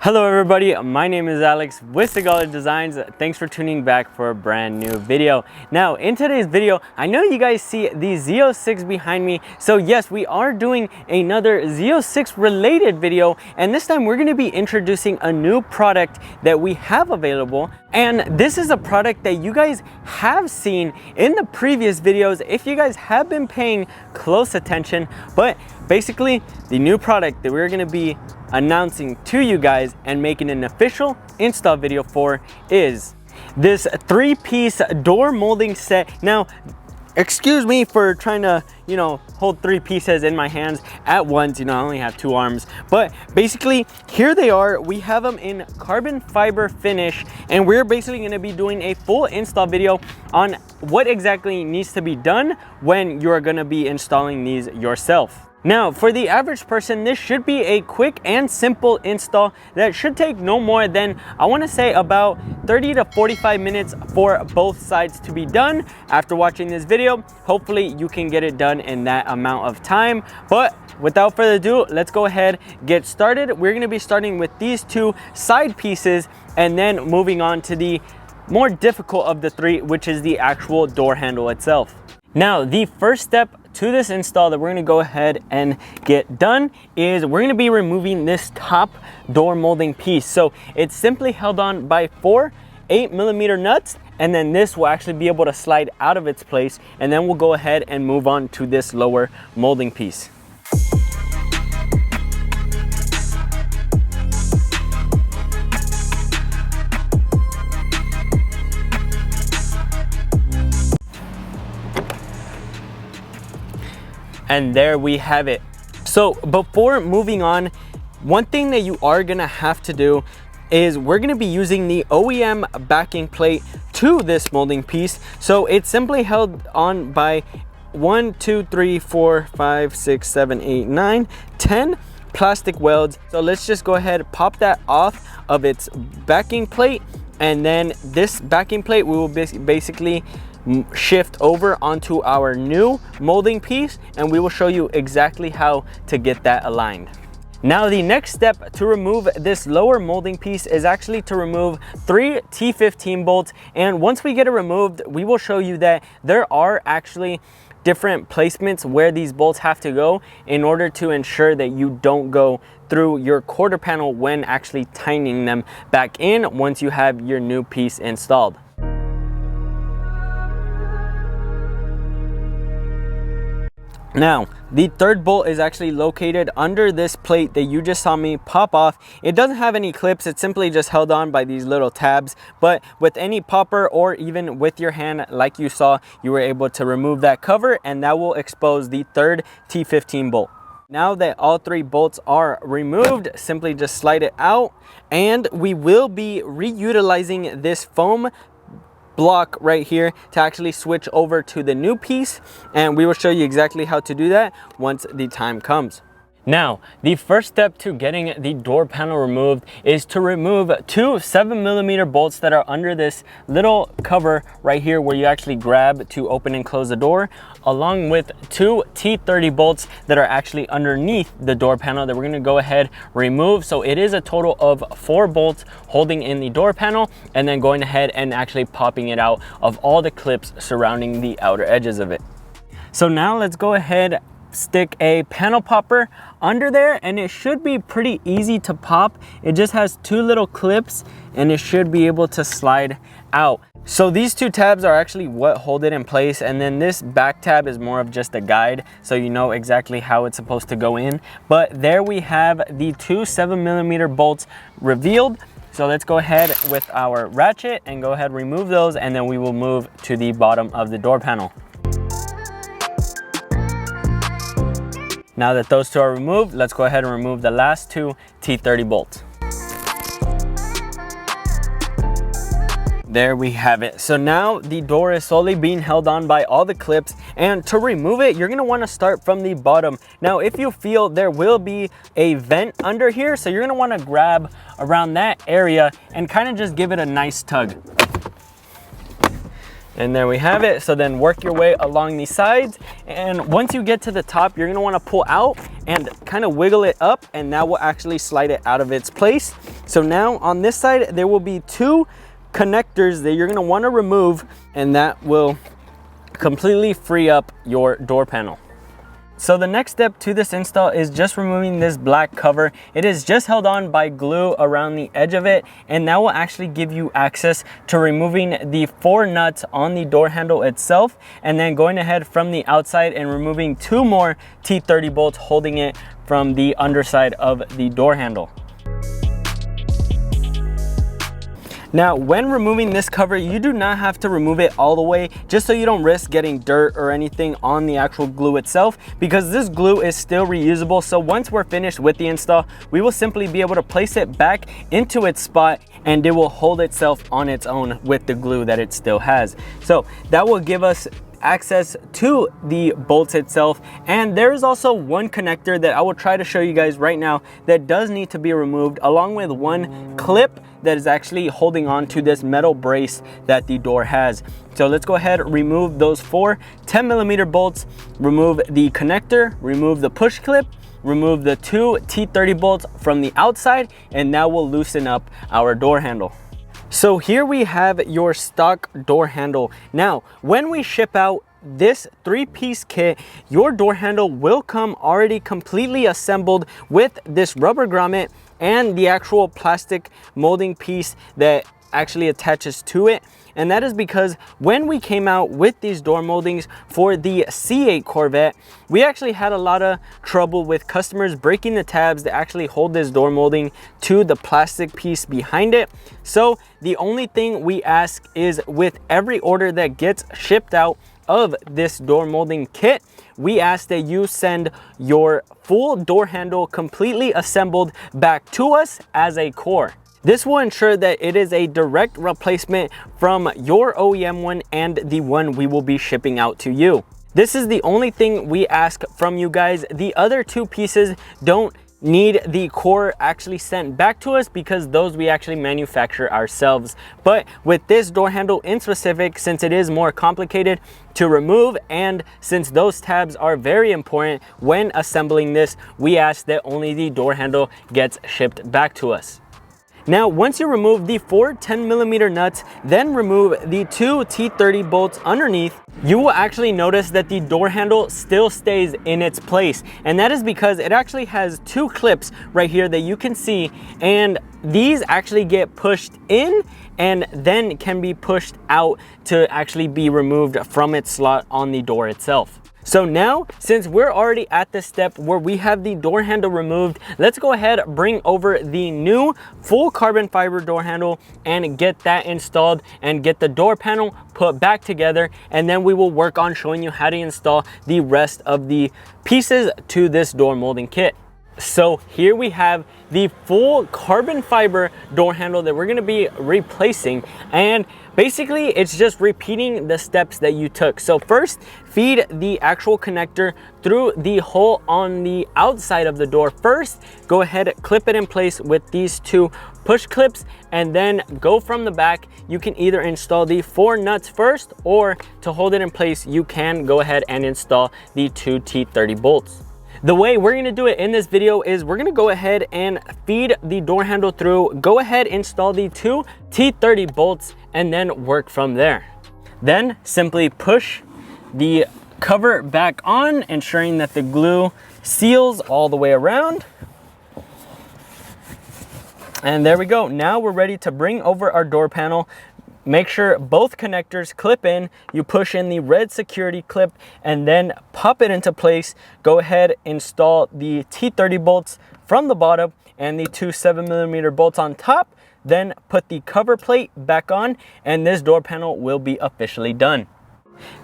Hello everybody, my name is Alex with Sigala Designs. Thanks for tuning back for a brand new video. Now in today's video, I know you guys see the Z06 behind me. So yes, we are doing another Z06 related video, and this time we're going to be introducing a new product that we have available. And this is a product that you guys have seen in the previous videos if you guys have been paying close attention. But basically, the new product that we're going to be announcing to you guys and making an official install video for is this 3-piece door molding set. Now, excuse me for trying to, hold 3 pieces in my hands at once. I only have 2 arms, but basically here they are. We have them in carbon fiber finish, and we're basically going to be doing a full install video on what exactly needs to be done when you're going to be installing these yourself. Now, for the average person, this should be a quick and simple install that should take no more than, I want to say, about 30 to 45 minutes for both sides to be done. After watching this video, hopefully you can get it done in that amount of time. But without further ado, let's go ahead, get started. We're going to be starting with these 2 side pieces and then moving on to the more difficult of the 3, which is the actual door handle itself. Now, the first step to this install that we're going to go ahead and get done is we're going to be removing this top door molding piece. So it's simply held on by 4 8mm nuts, and then this will actually be able to slide out of its place, and then we'll go ahead and move on to this lower molding piece. And there we have it. So before moving on, one thing that you are gonna have to do is we're gonna be using the OEM backing plate to this molding piece. So it's simply held on by 1, 2, 3, 4, 5, 6, 7, 8, 9, 10 plastic welds. So let's just go ahead, pop that off of its backing plate, and then this backing plate we will basically shift over onto our new molding piece, and we will show you exactly how to get that aligned. Now, the next step to remove this lower molding piece is actually to remove 3 T15 bolts. And once we get it removed, we will show you that there are actually different placements where these bolts have to go in order to ensure that you don't go through your quarter panel when actually tightening them back in once you have your new piece installed. Now, the 3rd bolt is actually located under this plate that you just saw me pop off. It doesn't have any clips, it's simply just held on by these little tabs, but with any popper or even with your hand like you saw, you were able to remove that cover, and that will expose the 3rd T15 bolt. Now that all 3 bolts are removed, simply just slide it out, and we will be reutilizing this foam block right here to actually switch over to the new piece, and we will show you exactly how to do that once the time comes. Now, the first step to getting the door panel removed is to remove 2 7mm bolts that are under this little cover right here where you actually grab to open and close the door, along with 2 T30 bolts that are actually underneath the door panel that we're going to go ahead remove. So it is a total of 4 bolts holding in the door panel, and then going ahead and actually popping it out of all the clips surrounding the outer edges of it. So now let's go ahead, stick a panel popper under there, and it should be pretty easy to pop. It just has 2 little clips, and it should be able to slide out. So these 2 tabs are actually what hold it in place, and then this back tab is more of just a guide, so you know exactly how it's supposed to go in. But there we have the 2 7mm bolts revealed. So let's go ahead with our ratchet and go ahead, remove those, and then we will move to the bottom of the door panel. Now that those 2 are removed, let's go ahead and remove the last 2 T30 bolts. There we have it. So now the door is slowly being held on by all the clips, and to remove it, you're gonna wanna start from the bottom. Now, if you feel there will be a vent under here, so you're gonna wanna grab around that area and kind of just give it a nice tug. And there we have it. So then work your way along the sides, and once you get to the top, you're going to want to pull out and kind of wiggle it up, and that will actually slide it out of its place. So now on this side, there will be 2 connectors that you're gonna wanna remove, and that will completely free up your door panel. So the next step to this install is just removing this black cover. It is just held on by glue around the edge of it, and that will actually give you access to removing the 4 nuts on the door handle itself, and then going ahead from the outside and removing 2 more T30 bolts holding it from the underside of the door handle. Now, when removing this cover, you do not have to remove it all the way, just so you don't risk getting dirt or anything on the actual glue itself, because this glue is still reusable. So once we're finished with the install, we will simply be able to place it back into its spot, and it will hold itself on its own with the glue that it still has. So that will give us access to the bolts itself. And there is also one connector that I will try to show you guys right now that does need to be removed, along with one clip that is actually holding on to this metal brace that the door has. So let's go ahead, remove those 4 10mm bolts, remove the connector, remove the push clip, remove the 2 T30 bolts from the outside, and now we'll loosen up our door handle. So here we have your stock door handle. Now, when we ship out this 3-piece kit, your door handle will come already completely assembled with this rubber grommet and the actual plastic molding piece that actually attaches to it. And that is because when we came out with these door moldings for the C8 Corvette, we actually had a lot of trouble with customers breaking the tabs that actually hold this door molding to the plastic piece behind it. So the only thing we ask is, with every order that gets shipped out of this door molding kit, we ask that you send your full door handle completely assembled back to us as a core. This will ensure that it is a direct replacement from your OEM one and the one we will be shipping out to you. This is the only thing we ask from you guys. The other 2 pieces don't need the core actually sent back to us, because those we actually manufacture ourselves. But with this door handle in specific, since it is more complicated to remove, and since those tabs are very important when assembling this, we ask that only the door handle gets shipped back to us. Now, once you remove the 4 10mm nuts, then remove the 2 T30 bolts underneath, you will actually notice that the door handle still stays in its place. And that is because it actually has 2 clips right here that you can see, and these actually get pushed in and then can be pushed out to actually be removed from its slot on the door itself. So now, since we're already at the step where we have the door handle removed, let's go ahead, bring over the new full carbon fiber door handle and get that installed and get the door panel put back together. And then we will work on showing you how to install the rest of the pieces to this door molding kit. So here we have the full carbon fiber door handle that we're going to be replacing, and basically it's just repeating the steps that you took. So first, feed the actual connector through the hole on the outside of the door. First, go ahead, clip it in place with these 2 push clips, and then go from the back. You can either install the 4 nuts first, or to hold it in place, you can go ahead and install the 2 T30 bolts. The way we're gonna do it in this video is we're gonna go ahead and feed the door handle through, go ahead, install the 2 T30 bolts, and then work from there. Then simply push the cover back on, ensuring that the glue seals all the way around. And there we go. Now we're ready to bring over our door panel. Make sure both connectors clip in. You push in the red security clip and then pop it into place. Go ahead, install the T30 bolts from the bottom and the 2 7mm bolts on top. Then put the cover plate back on, and this door panel will be officially done.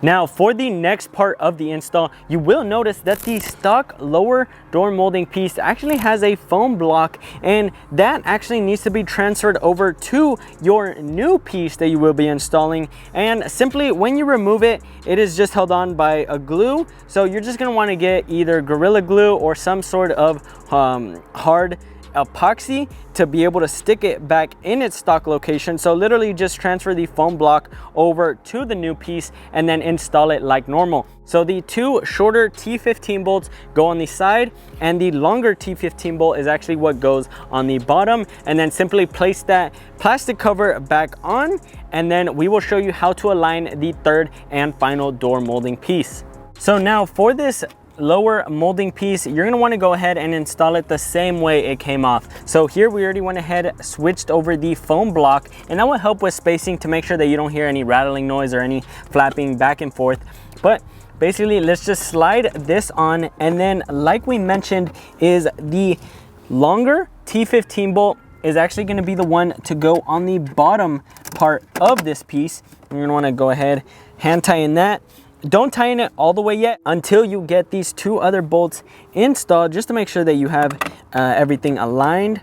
Now, for the next part of the install, you will notice that the stock lower door molding piece actually has a foam block, and that actually needs to be transferred over to your new piece that you will be installing. And simply, when you remove it, it is just held on by a glue. So you're just going to want to get either Gorilla Glue or some sort of hard epoxy to be able to stick it back in its stock location. So literally just transfer the foam block over to the new piece and then install it like normal. So the two shorter T15 bolts go on the side, and the longer T15 bolt is actually what goes on the bottom. And then simply place that plastic cover back on, and then we will show you how to align the third and final door molding piece. So now for this lower molding piece, you're going to want to go ahead and install it the same way it came off. So here we already went ahead, switched over the foam block, and that will help with spacing to make sure that you don't hear any rattling noise or any flapping back and forth. But basically, let's just slide this on, and then like we mentioned, is the longer T15 bolt is actually going to be the one to go on the bottom part of this piece. You're going to want to go ahead, hand tighten that. Don't tighten it all the way yet until you get these two other bolts installed, just to make sure that you have everything aligned.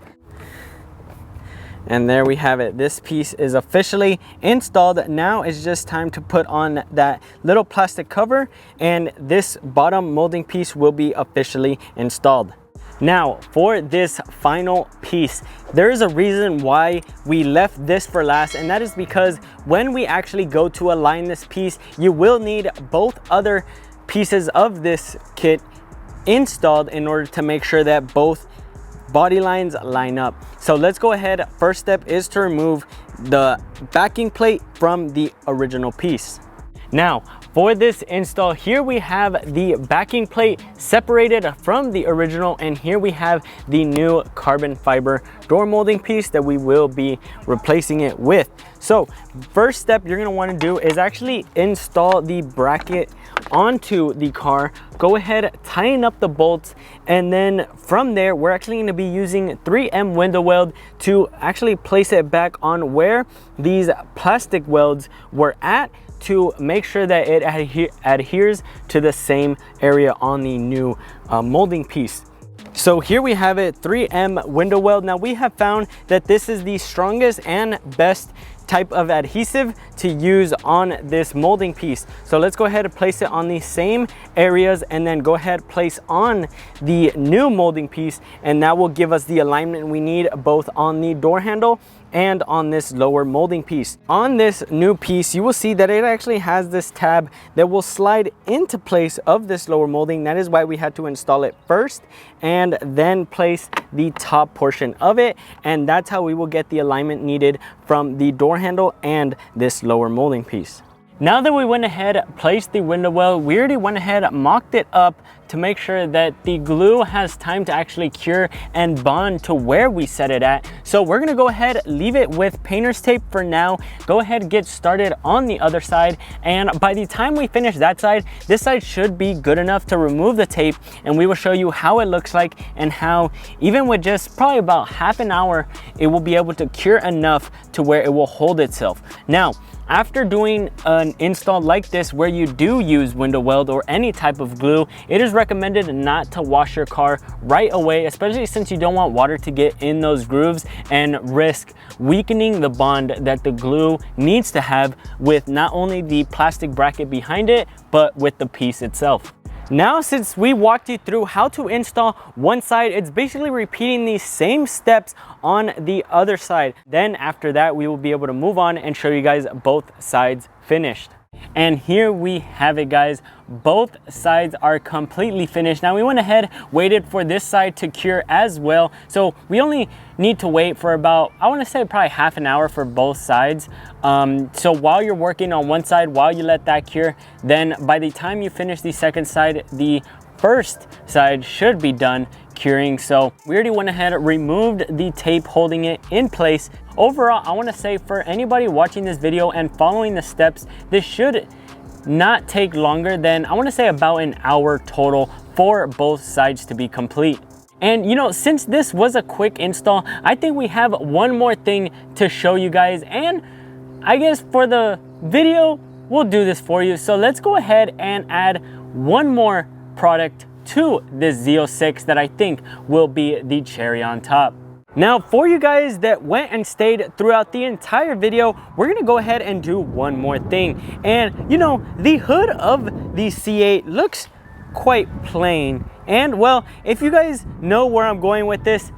And there we have it. This piece is officially installed. Now it's just time to put on that little plastic cover, and this bottom molding piece will be officially installed. Now for this final piece, there is a reason why we left this for last, and that is because when we actually go to align this piece, you will need both other pieces of this kit installed in order to make sure that both body lines line up. So let's go ahead. First step is to remove the backing plate from the original piece. Now for this install, here we have the backing plate separated from the original, and here we have the new carbon fiber door molding piece that we will be replacing it with. So first step you're going to want to do is actually install the bracket onto the car. Go ahead, tighten up the bolts, and then from there we're actually going to be using 3M window weld to actually place it back on where these plastic welds were at, to make sure that it adheres to the same area on the new molding piece. So here we have it, 3M window weld. Now we have found that this is the strongest and best type of adhesive to use on this molding piece. So let's go ahead and place it on the same areas, and then go ahead, place on the new molding piece, and that will give us the alignment we need both on the door handle and on this lower molding piece. On this new piece, you will see that it actually has this tab that will slide into place of this lower molding. That is why we had to install it first and then place the top portion of it, and that's how we will get the alignment needed from the door handle and this lower molding piece. Now that we went ahead, placed the window well, we already went ahead, mocked it up to make sure that the glue has time to actually cure and bond to where we set it at. So we're gonna go ahead, leave it with painter's tape for now, go ahead, get started on the other side, and by the time we finish that side, this side should be good enough to remove the tape, and we will show you how it looks like and how, even with just probably about half an hour, it will be able to cure enough to where it will hold itself. Now, after doing an install like this where you do use window weld or any type of glue, it is recommended not to wash your car right away, especially since you don't want water to get in those grooves and risk weakening the bond that the glue needs to have with not only the plastic bracket behind it, but with the piece itself. Now, since we walked you through how to install one side, it's basically repeating these same steps on the other side. Then after that, we will be able to move on and show you guys both sides finished. And here we have it, guys. Both sides are completely finished. Now we went ahead, waited for this side to cure as well. So we only need to wait for about, I want to say probably half an hour for both sides. So while you're working on one side, while you let that cure, then by the time you finish the second side, the first side should be done curing. So we already went ahead, removed the tape holding it in place. Overall, I want to say for anybody watching this video and following the steps, this should not take longer than, I want to say, about an hour total for both sides to be complete. And you know, since this was a quick install, I think we have one more thing to show you guys, and I guess for the video we'll do this for you. So let's go ahead and add one more product to this Z06 that I think will be the cherry on top. Now, for you guys that went and stayed throughout the entire video, we're gonna go ahead and do one more thing. And you know, the hood of the C8 looks quite plain. And well, if you guys know where I'm going with this,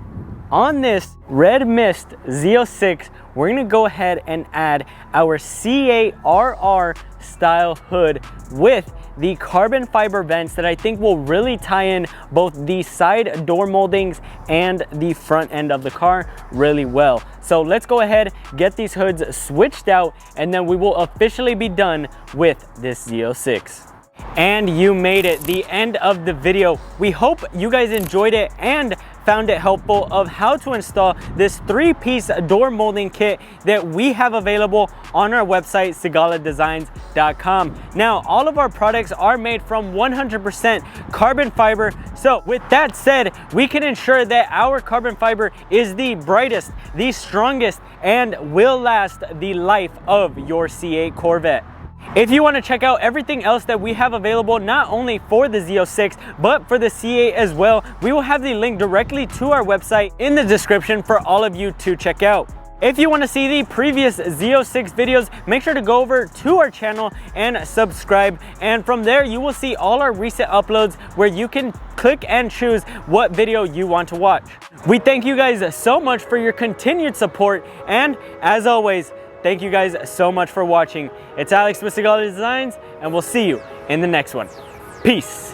on this Red Mist Z06, we're gonna go ahead and add our CARR style hood with the carbon fiber vents that I think will really tie in both the side door moldings and the front end of the car really well. So let's go ahead, get these hoods switched out, and then we will officially be done with this Z06. And you made it, the end of the video. We hope you guys enjoyed it and found it helpful of how to install this 3-piece door molding kit that we have available on our website, sigaladesigns.com. Now, all of our products are made from 100% carbon fiber. So with that said, we can ensure that our carbon fiber is the brightest, the strongest, and will last the life of your C8 Corvette. If you want to check out everything else that we have available, not only for the Z06, but for the C8 as well, we will have the link directly to our website in the description for all of you to check out. If you want to see the previous Z06 videos, make sure to go over to our channel and subscribe. And from there, you will see all our recent uploads where you can click and choose what video you want to watch. We thank you guys so much for your continued support. And as always, thank you guys so much for watching. It's Alex with Sigala Designs, and we'll see you in the next one. Peace.